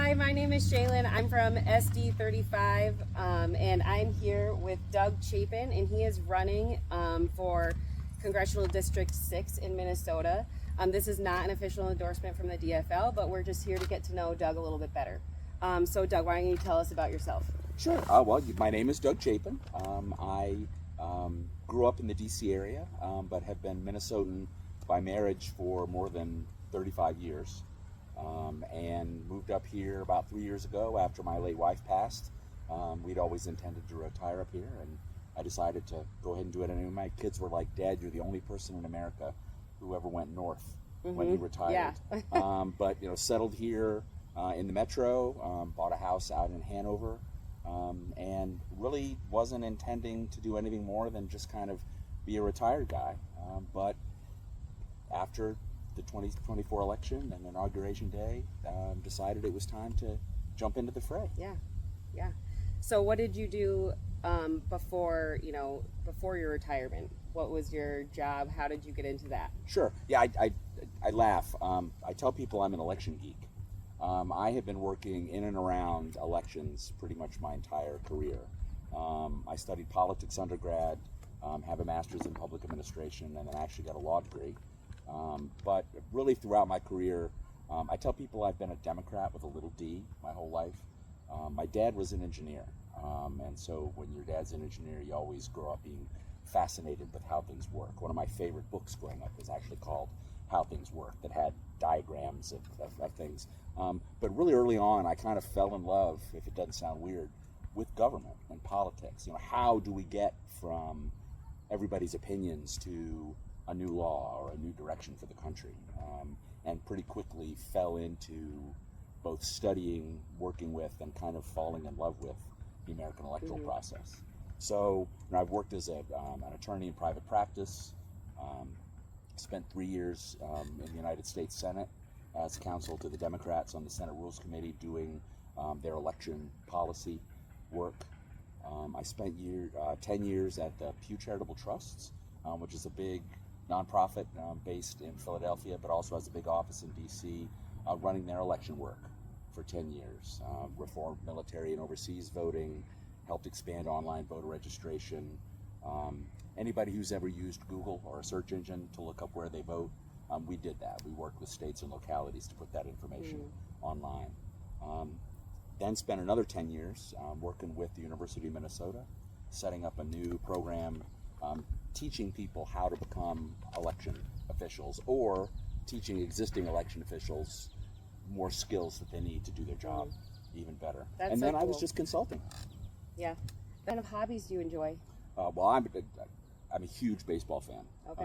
Hi, my name is Shaylin. I'm from SD35, and I'm here with Doug Chapin, and he is running for Congressional District 6 in Minnesota. This is not an official endorsement from the DFL, but we're just here to get to know Doug a little bit better. So Doug, why don't you tell us about yourself? Sure. Well, my name is Doug Chapin. I grew up in the DC area, but have been Minnesotan by marriage for more than 35 years. And moved up here about 3 years ago after my late wife passed. We'd always intended to retire up here, and I decided to go ahead and do it. And my kids were like, "Dad, you're the only person in America who ever went north when you retired." Yeah. But settled here in the metro, bought a house out in Hanover, and really wasn't intending to do anything more than just kind of be a retired guy. But after the 2024 election and inauguration day, decided it was time to jump into the fray. Yeah. So what did you do before your retirement? What was your job? How did you get into that? Sure. Yeah, I laugh. I tell people I'm an election geek. I have been working in and around elections pretty much my entire career. I studied politics undergrad, have a master's in public administration, and then actually got a law degree. But really throughout my career, I tell people I've been a Democrat with a little d my whole life. My dad was an engineer, and so when your dad's an engineer, you always grow up being fascinated with how things work. One of my favorite books growing up was actually called How Things Work, that had diagrams of things. But really early on, I kind of fell in love, if it doesn't sound weird, with government and politics. How do we get from everybody's opinions to a new law or a new direction for the country, and pretty quickly fell into both studying, working with, and kind of falling in love with the American electoral process. So I've worked as an attorney in private practice, spent 3 years in the United States Senate as counsel to the Democrats on the Senate Rules Committee doing their election policy work. I spent 10 years at the Pew Charitable Trusts, which is a big nonprofit based in Philadelphia, but also has a big office in DC, running their election work for 10 years. Reformed military and overseas voting, helped expand online voter registration. Anybody who's ever used Google or a search engine to look up where they vote, we did that. We worked with states and localities to put that information online. Then spent another 10 years working with the University of Minnesota, setting up a new program teaching people how to become election officials, or teaching existing election officials more skills that they need to do their job even better. And then I was just consulting. Yeah. What kind of hobbies do you enjoy? Well, I'm a huge baseball fan. Okay.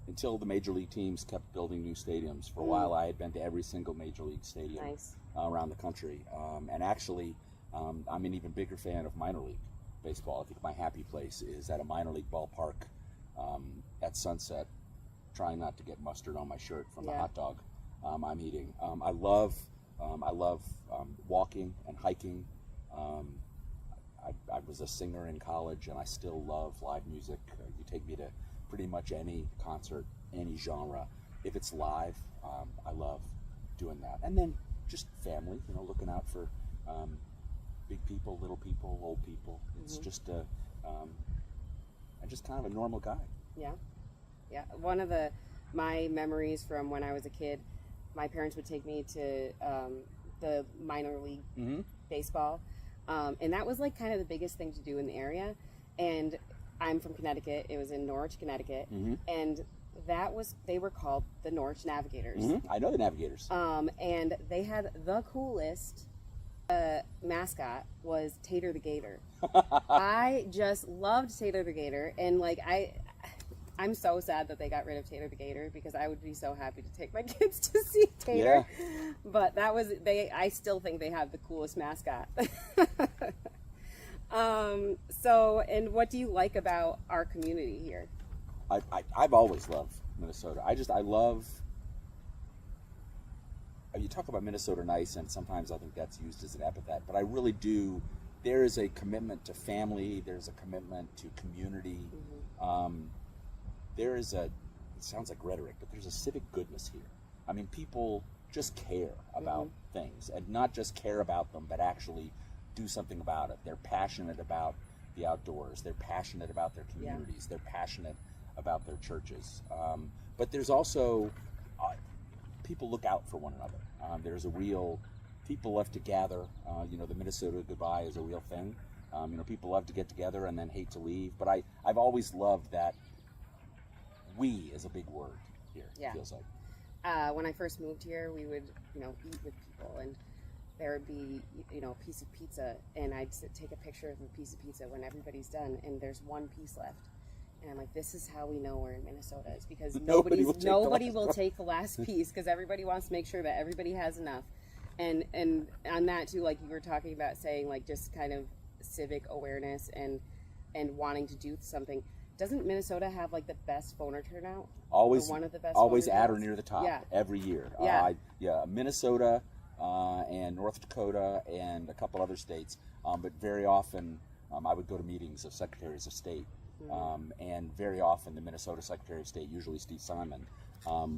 Until the major league teams kept building new stadiums. For a while, I had been to every single major league stadium around the country. And actually, I'm an even bigger fan of minor league baseball. I think my happy place is at a minor league ballpark at sunset, trying not to get mustard on my shirt from the hot dog I'm eating. I love walking and hiking. I was a singer in college, and I still love live music. You take me to pretty much any concert, any genre. If it's live, I love doing that. And then just family, looking out for big people, little people, old people. It's just I'm just kind of a normal guy. Yeah. One of my memories from when I was a kid, my parents would take me to the minor league baseball, and that was like kind of the biggest thing to do in the area. And I'm from Connecticut. It was in Norwich, Connecticut, and they were called the Norwich Navigators. I know the Navigators. And they had the coolest mascot was Tater the Gator. I just loved Tater the Gator, and I'm so sad that they got rid of Tater the Gator, because I would be so happy to take my kids to see Tater. Yeah. But I still think they have the coolest mascot. And what do you like about our community here? I've always loved Minnesota. I love. You talk about Minnesota nice, and sometimes I think that's used as an epithet, but I really do. There is a commitment to family. There's a commitment to community. There is it sounds like rhetoric, but there's a civic goodness here. I mean, people just care about things, and not just care about them, but actually do something about it. They're passionate about the outdoors. They're passionate about their communities. They're passionate about their churches. But there's also people look out for one another. There's a real people love to gather. The Minnesota goodbye is a real thing. People love to get together and then hate to leave. But I've always loved that we is a big word here. It feels like. When I first moved here, we would eat with people, and there would be a piece of pizza, and I'd take a picture of a piece of pizza when everybody's done, and there's one piece left. And I'm like, this is how we know we're in Minnesota. It's because nobody will take the last piece, because everybody wants to make sure that everybody has enough. And on that too, like you were talking about, saying like just kind of civic awareness and wanting to do something. Doesn't Minnesota have like the best voter turnout? Always, or one of the best. Always at or near the top every year. Yeah. Minnesota and North Dakota and a couple other states. But very often I would go to meetings of secretaries of state. And very often the Minnesota Secretary of State, usually Steve Simon,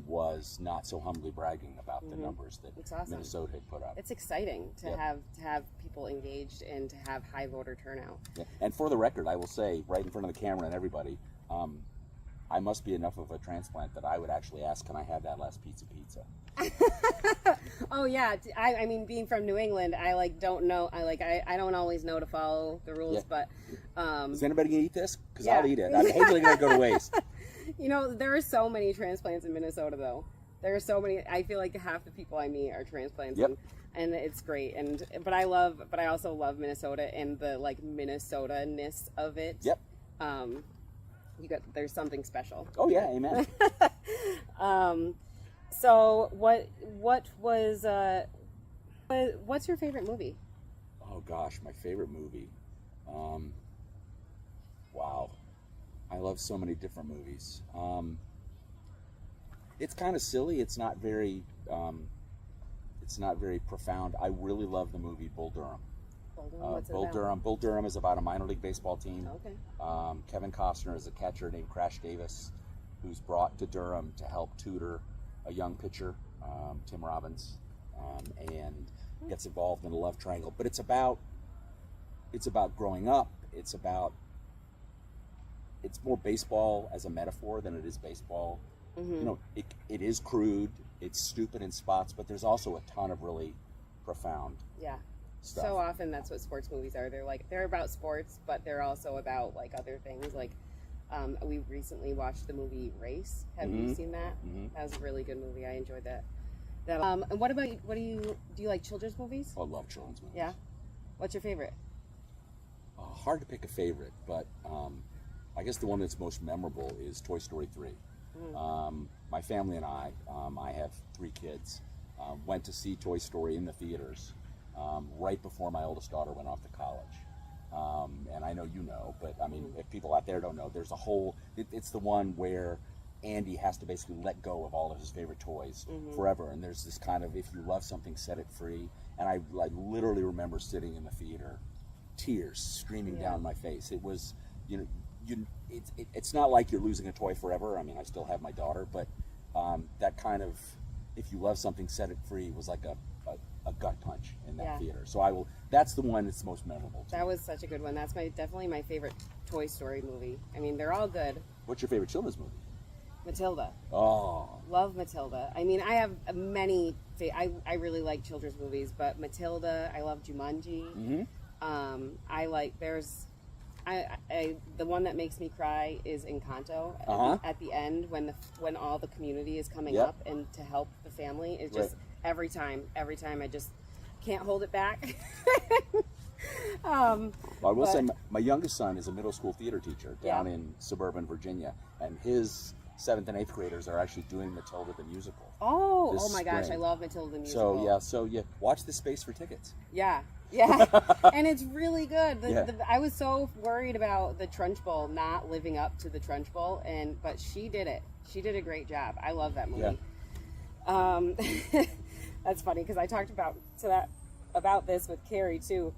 was not so humbly bragging about the numbers that Minnesota had put up. It's exciting to have people engaged and to have high voter turnout. Yeah. And for the record, I will say, right in front of the camera and everybody, I must be enough of a transplant that I would actually ask, can I have that last piece of pizza? Oh yeah, I mean, being from New England, I don't know. I don't always know to follow the rules, but is anybody gonna eat this? Because I'll eat it. I'm hopefully gonna go to waste. There are so many transplants in Minnesota, though. There are so many. I feel like half the people I meet are transplants, and it's great. But I also love Minnesota and the Minnesota-ness of it. Yep. There's something special. Oh yeah, amen. So what's your favorite movie? Oh gosh, my favorite movie. Wow, I love so many different movies. It's kind of silly. It's not very profound. I really love the movie Bull Durham. Bull Durham is about a minor league baseball team. Okay. Kevin Costner is a catcher named Crash Davis, who's brought to Durham to help tutor a young pitcher, Tim Robbins, and gets involved in a love triangle. But it's about growing up. It's more baseball as a metaphor than it is baseball. It is crude. It's stupid in spots, but there's also a ton of really profound stuff. So often that's what sports movies are. They're about sports, but they're also about other things. We recently watched the movie Race. Have you seen that? That was a really good movie. I enjoyed that. And what about do you like children's movies? I love children's movies. Yeah. What's your favorite? Hard to pick a favorite, but I guess the one that's most memorable is Toy Story 3. My family and I have 3 kids, went to see Toy Story in the theaters right before my oldest daughter went off to college. And I know you know, but I mean, if people out there don't know, there's a whole, it's the one where Andy has to basically let go of all of his favorite toys forever. And there's this kind of, if you love something, set it free. And I literally remember sitting in the theater, tears streaming down my face. It was, it's not like you're losing a toy forever. I mean, I still have my daughter, but that kind of, if you love something, set it free was like a gut punch in that theater. So that's the one that's most memorable. That was such a good one. That's definitely my favorite Toy Story movie. I mean, they're all good. What's your favorite children's movie? Matilda. Oh. Love Matilda. I mean, I have many, I really like children's movies, but Matilda, I love Jumanji. The one that makes me cry is Encanto. At the end, when all the community is coming up and to help the family, it's just every time I just can't hold it back. Well, I will say my youngest son is a middle school theater teacher down in suburban Virginia, and his 7th and 8th graders are actually doing Matilda the musical. Oh my gosh, I love Matilda the musical. So watch the space for tickets. Yeah, and it's really good. I was so worried about the Trunch Bowl not living up to the Trunch Bowl, but she did it. She did a great job. I love that movie. That's funny because I talked about this with Carrie too.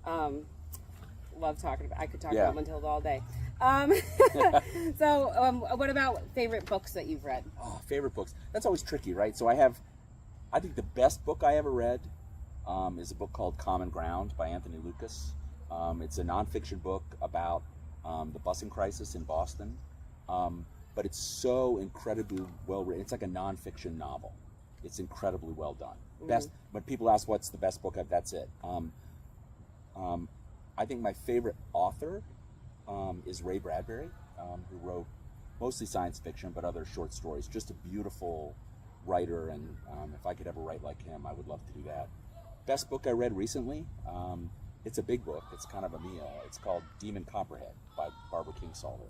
Love talking about. I could talk about Matilda all day. So, what about favorite books that you've read? Oh, favorite books. That's always tricky, right? So I have I think the best book I ever read is a book called Common Ground by Anthony Lucas. It's a nonfiction book about the busing crisis in Boston, but it's so incredibly well written. It's like a nonfiction novel. It's incredibly well done. Best. When people ask what's the best book, that's it. I think my favorite author is Ray Bradbury, who wrote mostly science fiction, but other short stories. Just a beautiful writer, and if I could ever write like him, I would love to do that. Best book I read recently, it's a big book. It's kind of a meal. It's called Demon Copperhead by Barbara Kingsolver.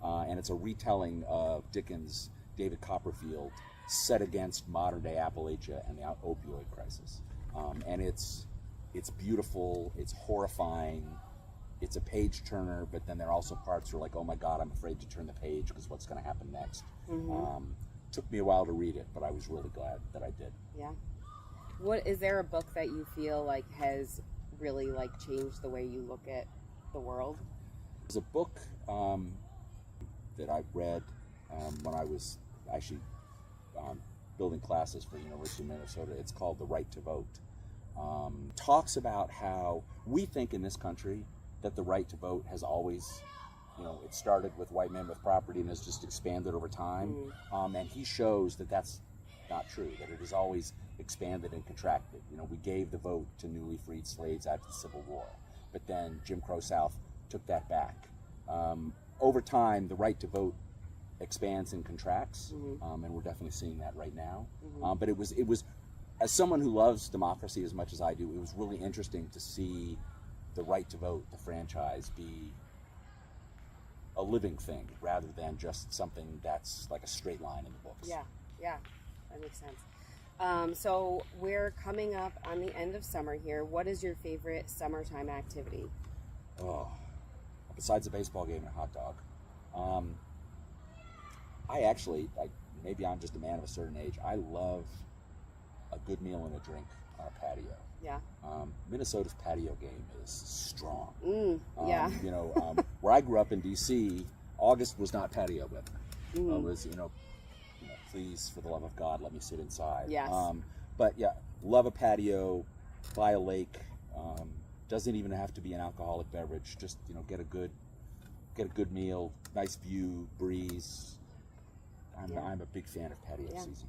And it's a retelling of Dickens' David Copperfield set against modern-day Appalachia and the opioid crisis. And it's beautiful, it's horrifying, it's a page-turner, but then there are also parts where like, oh my God, I'm afraid to turn the page because what's going to happen next. Took me a while to read it, but I was really glad that I did. Yeah. Is there a book that you feel like has really like changed the way you look at the world? There's a book that I read when I was actually building classes for the University of Minnesota. It's called The Right to Vote. Talks about how we think in this country that the right to vote has always, it started with white men with property and has just expanded over time. And he shows that that's not true, that it has always expanded and contracted. We gave the vote to newly freed slaves after the Civil War, but then Jim Crow South took that back. Over time, the right to vote expands and contracts, and we're definitely seeing that right now. But it was, as someone who loves democracy as much as I do, it was really interesting to see the right to vote, the franchise, be a living thing rather than just something that's like a straight line in the books. Yeah, that makes sense. So we're coming up on the end of summer here. What is your favorite summertime activity? Oh, besides a baseball game and a hot dog. Maybe I'm just a man of a certain age. I love a good meal and a drink on a patio. Yeah. Minnesota's patio game is strong. Where I grew up in D.C., August was not patio weather. It was, please, for the love of God, let me sit inside. Yes. But yeah, love a patio by a lake. Doesn't even have to be an alcoholic beverage. Just get a good meal, nice view, breeze. I'm a big fan of patio season.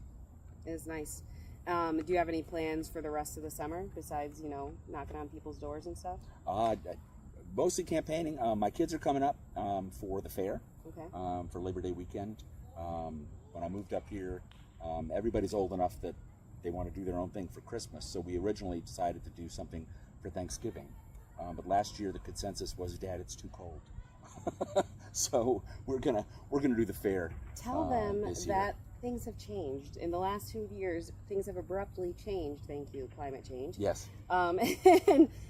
It is nice. Do you have any plans for the rest of the summer besides knocking on people's doors and stuff? Mostly campaigning. My kids are coming up for the fair. Okay. For Labor Day weekend. When I moved up here, everybody's old enough that they want to do their own thing for Christmas. So we originally decided to do something for Thanksgiving. But last year the consensus was, Dad, it's too cold. So we're gonna do the fair. Tell them that things have changed. In the last 2 years, things have abruptly changed. Thank you, climate change. Yes. And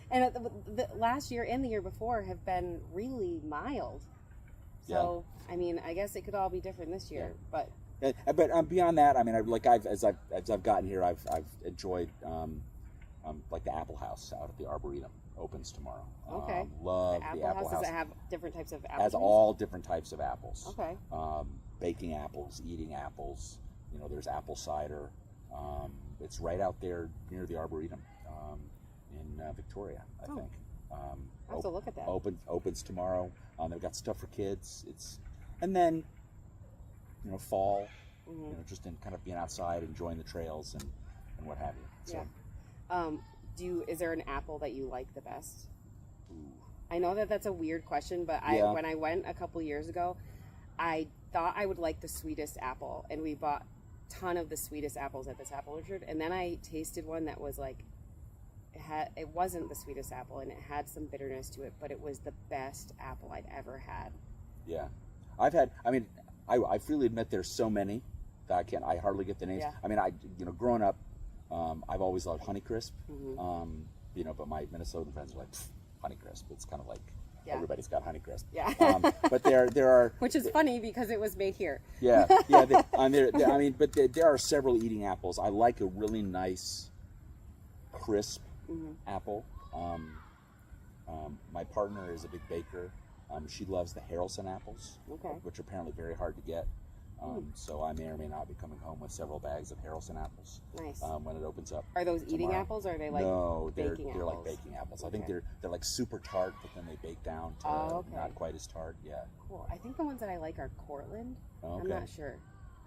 the last year and the year before have been really mild. So, I guess it could all be different this year, but beyond that, as I've gotten here, I've enjoyed like the Apple House out at the Arboretum opens tomorrow. Okay. Love the Apple House. Does it have different types of apples? Has all different types of apples. Okay. Baking apples, eating apples. There's apple cider. It's right out there near the Arboretum in Victoria, I think. I'll have to look at that. Opens tomorrow. They've got stuff for kids. And then fall. Just in kind of being outside, enjoying the trails and what have you. So. Yeah. Is there an apple that you like the best? Ooh. I know that's a weird question, but when I went a couple years ago, I thought I would like the sweetest apple, and we bought a ton of the sweetest apples at this apple orchard, and then I tasted one that was like, it wasn't the sweetest apple, and it had some bitterness to it, but it was the best apple I'd ever had. Yeah. I freely admit there's so many that I hardly get the names. Yeah. Growing up, I've always loved Honeycrisp, but my Minnesotan friends are like, Honeycrisp. It's kind of like everybody's got Honeycrisp. Yeah. But there are, which is funny because it was made here. Yeah. But there are several eating apples. I like a really nice, crisp apple. My partner is a big baker. She loves the Haralson apples, which are apparently very hard to get. So I may or may not be coming home with several bags of Harrelson apples. Nice. When it opens up. Are those eating tomorrow. apples, or are they like no, baking they're apples? like baking apples. I Okay. think they're like super tart, but then they bake down to okay. not quite as tart. Yeah. Cool. I think the ones that I like are Cortland. Okay. I'm not sure.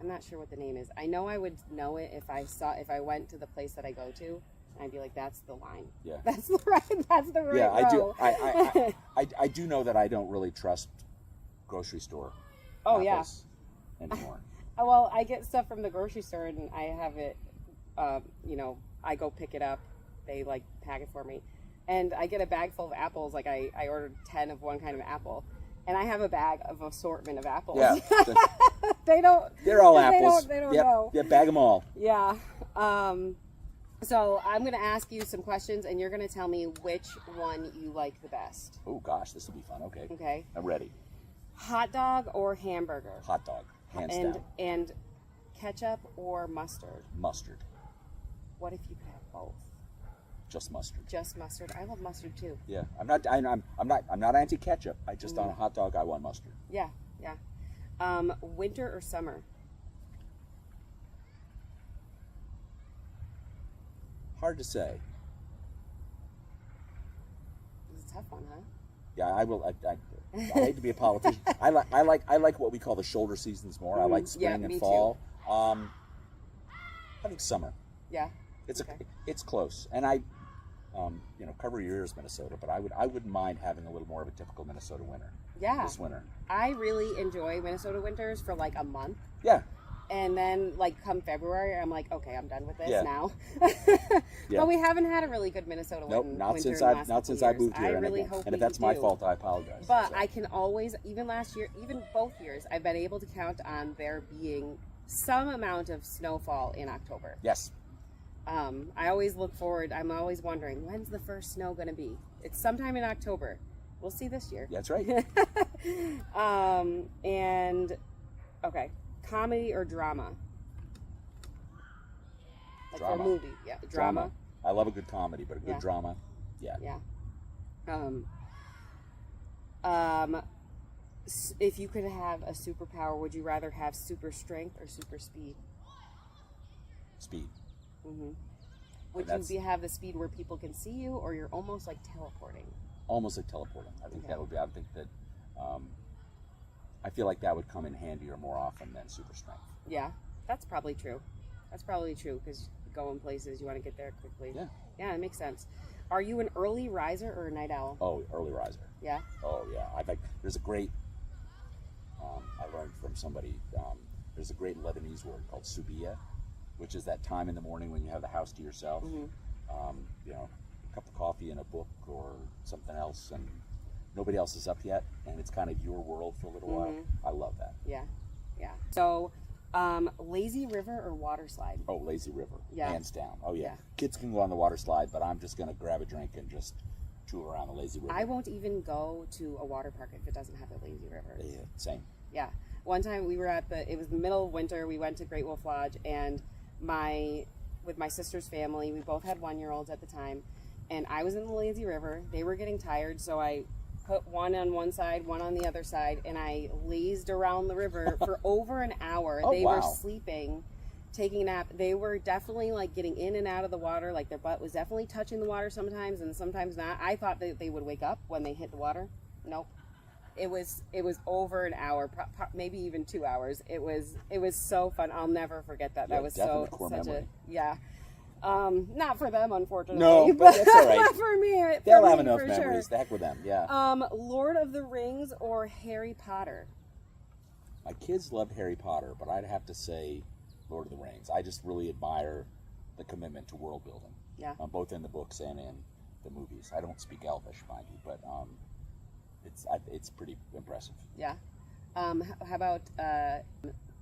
I'm not sure what the name is. I know I would know it if I went to the place that I go to. I'd be like, that's the line. Yeah. That's the right. That's the right. Yeah, I do. row. I do know that I don't really trust grocery store. Oh, apples anymore. Well, I get stuff from the grocery store and I have it. I go pick it up. They like pack it for me, and I get a bag full of apples. Like I ordered 10 of one kind of apple, and I have a bag of assortment of apples. Yeah. They don't. They're all apples. They don't yep. know. Yeah, bag them all. Yeah. So I'm going to ask you some questions, and you're going to tell me which one you like the best. Oh gosh, this will be fun. Okay. Okay. I'm ready. Hot dog or hamburger? Hot dog, hands down. And ketchup or mustard? Mustard. What if you could have both? Just mustard. Just mustard. I love mustard too. Yeah, I'm not anti ketchup. I just on a hot dog I want mustard. Yeah. Winter or summer? Hard to say. It's a tough one, huh? Yeah, I will. I hate to be a politician. I like what we call the shoulder seasons more. I like spring and me fall. I think summer. Yeah. It's close, and cover your ears, Minnesota. But I wouldn't mind having a little more of a typical Minnesota winter. Yeah. This winter. I really enjoy Minnesota winters for like a month. Yeah. And then, like, come February, I'm like, okay, I'm done with this now. Yeah. But we haven't had a really good Minnesota Nope, winter. not since I I moved here. I really and hope and if that's my fault, I apologize. But I can always, even last year, even both years, I've been able to count on there being some amount of snowfall in October. Yes. I always look forward. I'm always wondering, when's the first snow going to be? It's sometime in October. We'll see this year. That's right. Okay, comedy or drama? Like Drama. for a movie, yeah. Drama. I love a good comedy, but a good drama, yeah. Yeah. If you could have a superpower, would you rather have super strength or super speed? Speed. Mm-hmm. Would you have the speed where people can see you, or you're almost like teleporting? Almost like teleporting. I think that would be. I think that. I feel like that would come in handier more often than super strength. Yeah, that's probably true. That's probably true because you go in places you want to get there quickly. Yeah. Yeah, it makes sense. Are you an early riser or a night owl? Oh, early riser. Yeah. Oh yeah. I think there's a great. I learned from somebody. There's a great Lebanese word called subiya, which is that time in the morning when you have the house to yourself. Mm-hmm. A cup of coffee and a book or something else, and nobody else is up yet, and it's kind of your world for a little while. I love that. Yeah. So, lazy river or water slide? Oh, lazy river. Yeah. Hands down. Oh, yeah. Yeah. Kids can go on the water slide, but I'm just going to grab a drink and just tool around the lazy river. I won't even go to a water park if it doesn't have a lazy river. Yeah, same. Yeah. One time we were it was the middle of winter, we went to Great Wolf Lodge, and with my sister's family, we both had 1-year-olds at the time, and I was in the lazy river. They were getting tired, so I put one on one side, one on the other side, and I lazed around the river for over an hour. Oh, they wow. were sleeping, taking a nap. They were definitely like getting in and out of the water, like their butt was definitely touching the water sometimes and sometimes not. I thought that they would wake up when they hit the water. Nope. It was over an hour, maybe even 2 hours. It was so fun. I'll never forget that. Yeah, That was core such memory. not for them, unfortunately. No, but that's all right. Not for me. They'll have enough for memories. Sure. The heck with them, yeah. Lord of the Rings or Harry Potter? My kids loved Harry Potter, but I'd have to say Lord of the Rings. I just really admire the commitment to world building. Yeah. Both in the books and in the movies. I don't speak Elvish, mind you, but it's pretty impressive. Yeah. How about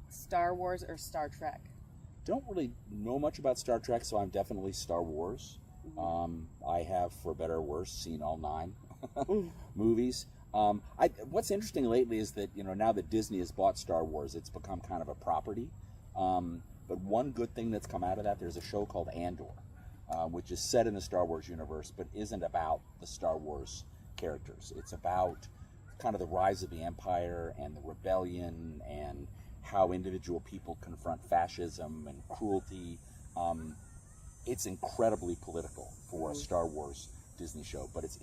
Star Wars or Star Trek? Don't really know much about Star Trek, so I'm definitely Star Wars. I have, for better or worse, seen all 9 movies. What's interesting lately is that now that Disney has bought Star Wars, it's become kind of a property. But one good thing that's come out of that, there's a show called Andor, which is set in the Star Wars universe, but isn't about the Star Wars characters. It's about kind of the rise of the Empire and the rebellion and how individual people confront fascism and cruelty. It's incredibly political for a Star Wars Disney show, but it's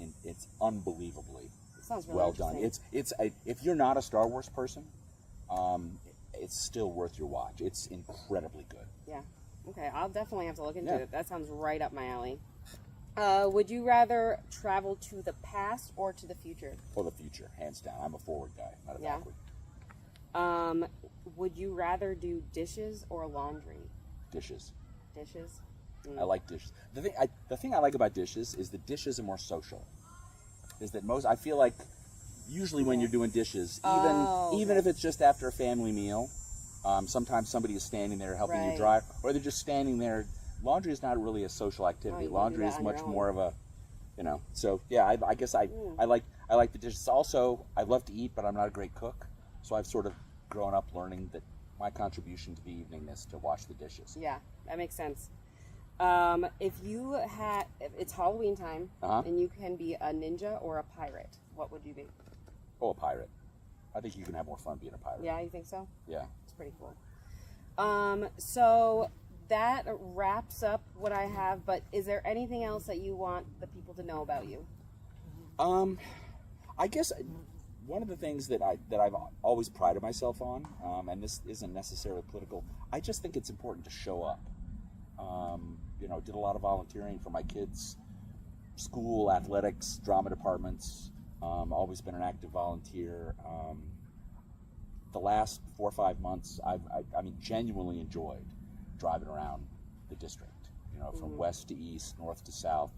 unbelievably Sounds really well done. interesting. If you're not a Star Wars person, it's still worth your watch. It's incredibly good. Yeah. Okay, I'll definitely have to look into Yeah. it. That sounds right up my alley. Would you rather travel to the past or to the future? For the future, hands down. I'm a forward guy, not a Yeah. backward. Would you rather do dishes or laundry? Dishes. Dishes? I like dishes. The thing I like about dishes is the dishes are more social. Is that I feel like usually when you're doing dishes, even if it's just after a family meal, sometimes somebody is standing there helping you dry, or they're just standing there. Laundry is not really a social activity. Laundry is much more of a, So yeah, I guess I like the dishes. Also, I love to eat, but I'm not a great cook, so I've sort of grown up learning that my contribution to the evening is to wash the dishes. Yeah, that makes sense. If it's Halloween time, and you can be a ninja or a pirate, what would you be? Oh, a pirate. I think you can have more fun being a pirate. Yeah, you think so? Yeah. It's pretty cool. So that wraps up what I have, but is there anything else that you want the people to know about you? I guess one of the things that I've always prided myself on, and this isn't necessarily political, I just think it's important to show up. Did a lot of volunteering for my kids' school, athletics, drama departments. Always been an active volunteer. The last 4 or 5 months, I genuinely enjoyed driving around the district. From west to east, north to south.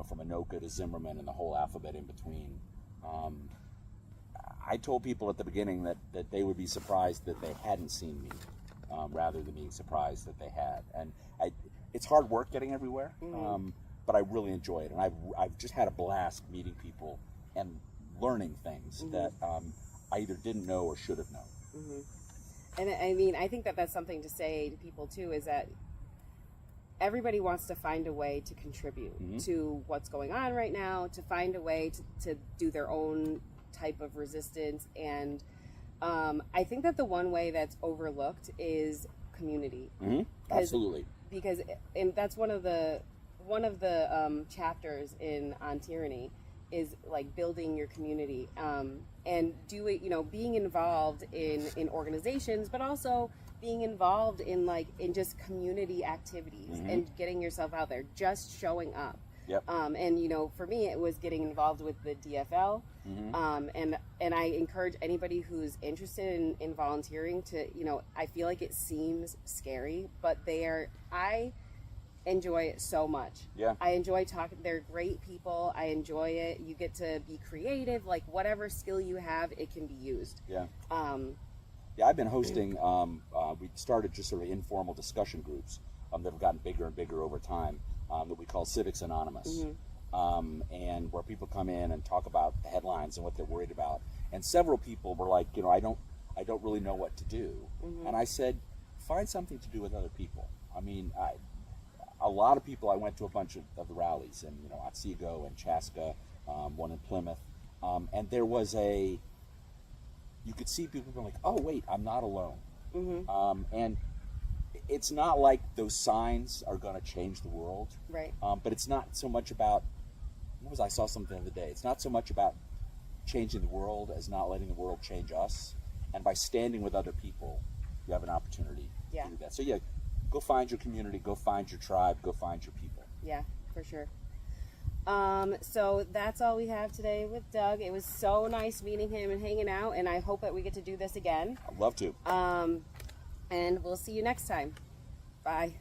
From Anoka to Zimmerman, and the whole alphabet in between. I told people at the beginning that they would be surprised that they hadn't seen me, rather than being surprised that they had. And it's hard work getting everywhere, but I really enjoy it, and I've just had a blast meeting people and learning things that I either didn't know or should have known. And I think that's something to say to people too, is that everybody wants to find a way to contribute to what's going on right now, to find a way to do their own type of resistance. And I think that the one way that's overlooked is community. Absolutely. And that's one of the chapters on tyranny is like building your community, and being involved in organizations, but also being involved in just community activities and getting yourself out there, just showing up. Yep. And for me, it was getting involved with the DFL, and I encourage anybody who's interested in volunteering to, I feel like it seems scary, but I enjoy it so much. Yeah. I enjoy talking. They're great people. I enjoy it. You get to be creative. Like whatever skill you have, it can be used. Yeah. Yeah, I've been hosting. We started just sort of informal discussion groups that have gotten bigger and bigger over time. That we call Civics Anonymous, and where people come in and talk about the headlines and what they're worried about. And several people were like, I don't really know what to do. And I said, find something to do with other people. A lot of people, I went to a bunch of the rallies, and Otsego and Chaska, one in Plymouth, and there was you could see people going like, oh wait, I'm not alone. And it's not like those signs are going to change the world, right? But it's not so much about. I saw something the other day. It's not so much about changing the world as not letting the world change us. And by standing with other people, you have an opportunity to do that. So yeah, go find your community, go find your tribe, go find your people. Yeah, for sure. So that's all we have today with Doug. It was so nice meeting him and hanging out, and I hope that we get to do this again. I'd love to. And we'll see you next time. Bye.